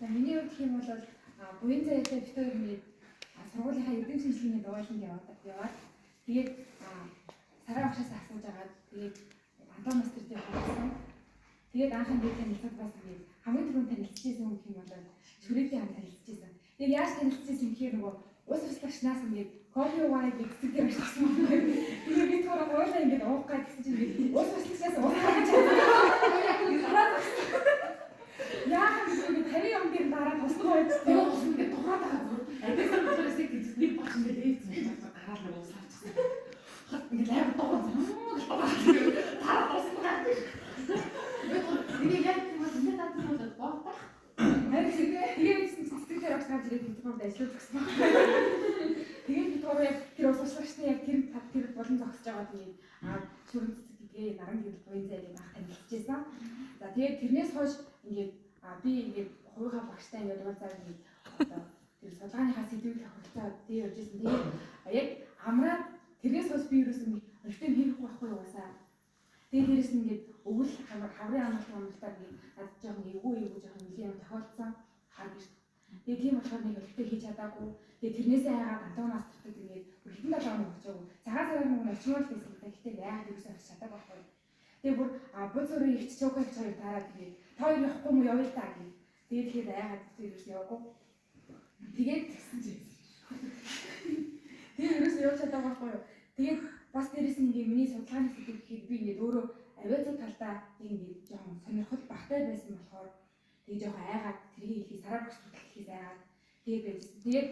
За миний хувьд гэх юм бол буян заяатай битүүр ингээд сургуулийнхаа эдийн шинжилгээний дугааланд яваад тэгээд сараа багшаас асууж агаад тэгээд Антон мастертэй харсан. Тэгээд анхны дэйлэн хэлцээд бас ингээд хамгийн түрүүнд танилцчихсан хүн гэх юм бол шүрээтэй хамт танилцчихсан. Тэгээд яаж танилцчихсан гэхээр нөгөө ус устгачнаас ингээд кофе уугаад гэдэг ирсэн юм. Тэгээд би түрүү гоолаа ингээд уух гэж гэсэн чинь ус устгачнаас уугаа гэж яах юм бэ? 50 он дээр дараа тусгай байж тэгээд ус ингээд тухаад байгаа зүр. Адилхан болохоос гэж би бач ингээд ээцэн гараад нэг ус авчихсан. Хат ингээд лайв тоогоо дараа тусгай. Тэгээд яг тийм үстэй татсан бол боотах. Тэгээд цэцгээр авч гарч ирээд бид гурав ажиллаж өгсөн байна. Тэгээд бид гурав яг тэр услагчтай яг тэр болон зогсож байгаа тэгээд шүрэн цэцэг гэдгээ наран гэрэл буян зайг анх танилцчихсан. За тэгээд тэрнээс хойш ингээд би ингээд хувийнхаа багштай ингээд уулзаад ингээд одоо тэр судалгааныхаа сэдвийг хавтаа тий явж ирсэн. Тэгээд яг амраад тэрнээс хойш би ерөөс ингээд өртөө хийхгүй байхгүй уусаа. Тэгээд дээрэс нь ингээд өвөл хаврын амралтаар ингээд над жоохон эвгүй жоохон нэлийн тохиолдсон хаа гэж. Тэгээд тийм болохоор нэг өртөө хийж чадаагүй. Тэгээд тэрнээсээ хайгаад Антон мастертай ингээд хэдэн 7 хоног очоогүй. Цагаан цагаан нэг очмол гэсэн. Гэхдээ яагаад юусаа авч чадаагүй байхгүй. Тэгээд бүр буц өрөө ихч чөөхөж хоёр тараад тэгээд та хоёр явахгүй мó явъя та гэх. Тэгээд тэгэхээр яагаад тэрс яваагүй. Тэгээд тэгсэн чинь. Тэгээд ерөөс явж чадаагүй байхгүй. Тэгээд бас дээрэс нь ингээ миний судалгааны сэдв гэхэд би ингээ өөрөө авиаци талдаа ингээ жоохон сонирхол багтай байсан болохоор тэгээ жоохон айгаад тэрийг хэлхий сараа багш хэлхийс айгаад тэгээд байжсэн. Тэгээд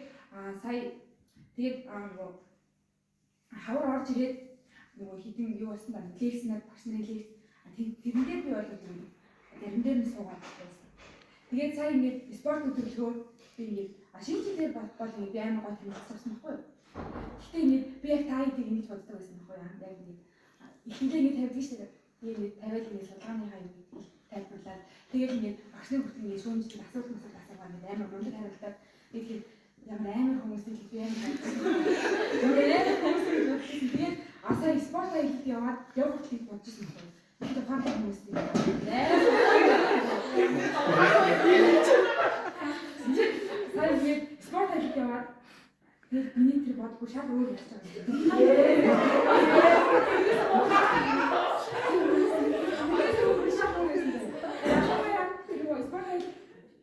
сая тэгээд нөгөө хавар орж ирээд нөгөө хитэн юу болсон даа лекцнээр багш нарын лекц тэрэн дээр би бол зарим дээр нь суугаад байсан. Тэгээд сая ингээ спорт өдрөлгөөр би ингээ шинэ жилээр бол би амар гол хэлсэн байхгүй юу? Гэтэ ингээд би яг таайдыг ингэж боддог байсан байхгүй юу? Яг ингээд ихэнхдээ ингэ тавьдаг шүү дээ. Би ингээд тавиад ингэ судалгааныхаа юм тайлбарлаад тэгээд ингээд багшны хүртэл ингэ шүүмжлэх асуулт асуугаа ингээд амар мундаг хариултаад тэгээд ямар амар хүмүүстэй би амар тэгээд асаа спорт аялалд яваад явах гэж бодож байсан байхгүй юу? Тэгээд фан хүмүүстэй сая ингээд спорт аялалд яваад тэгээд миний тэр бодгүй шал өөр явж байгаа.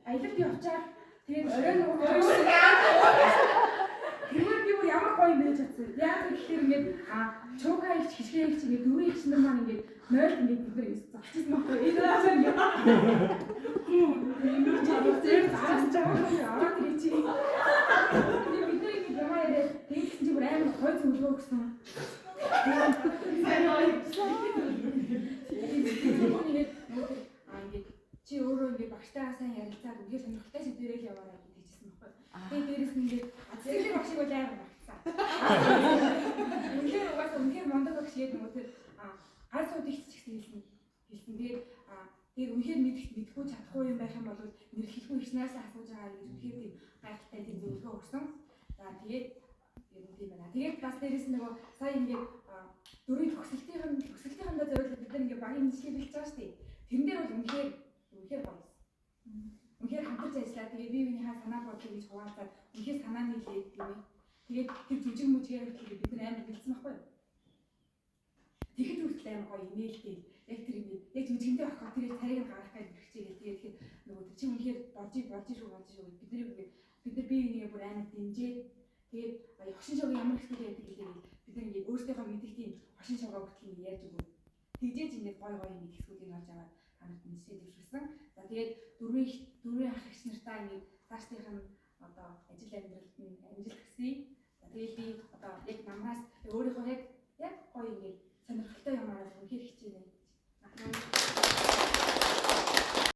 Аялалд явчаад тэгээд оройн нөгөө тэргээр би бүр ямар гоё юм байж чадсан. Яг тэгэхээр ингээд чуукаалч хишгээгч ингээд дөрвөн ихч нар маань ингээд нойл ингээд бид нар зогсчихсан байхгүй. Энэ асаа юм. Энэ чамтай аваад ирчих. Тэгсэн чи бүр амар хой зүлгөө өгсөн. Ингээд чи өөрөө ингээд багштайгаа сайн ярилцаад үнээр сонирхолтой сэдвэрэл яваарай гэж хэлсэн байхгүй. Тэгээд дээрэс нь ингээд азэглэр багшиг бол амар багцсан. Үнээр мондог багш яг нөгөө тэр гар сууд ихч гэсэн хэлсэн. Тэгээд үнээр мэдхгүй чадахгүй юм байх юм бол нэр хэлгүй ихнээс асууж байгаа гэж үнээр тийм гайхалтай тийм зөвлөгөө өгсөн. За тэгээд тийм байна. Тэгээд бас дээрэс нь нөгөө сая ингээд дөрвийн төгсөлтийнхандаа зориулаад бид нар ингээд багийн хэмжлэг хэлж байгаа шүү дээ. Тэрэн дээр бол үнэхээр гоё байсан. Үнэхээр хамтарч ажиллаа. Тэгээд бие биенийхээ санаа бодлыг гэж хуваалцаад үнэхээр санаа нийлээд тийм ээ. Тэгээд тэр жүжиг мүжгээр хэлэхэд бид нар амар бэлдсэн байхгүй юу? Тэгэхэд хүртэл амар гоё инээлтэй. Яг тэр ингээд яг жүжигэндээ авах тэр царийг гаргах гэж хэрэгцээгээ тэгээд нөгөө чи үнэхээр борж шүү бид нар бие биенийгээ бүр амар дэмжээд тэгээд хошин шогийн ямар хэсэг байдаг гэдэг бид нар ингээд өөрсдийнхөө мэдих тийм хошин шогаа хүртэл яаж өгөө. Тэгжээж ингээд гой юм хэсгүүдийг олж аваад танарт мэдээ дэвшүүлсэн. За тэгээд дөрвийн ах эгч нартаа ингээд цаашдынх нь одоо ажил амьдралд нь амжилт хүсье. За тэгээд би одоо яг намраас өөрийнхөө яг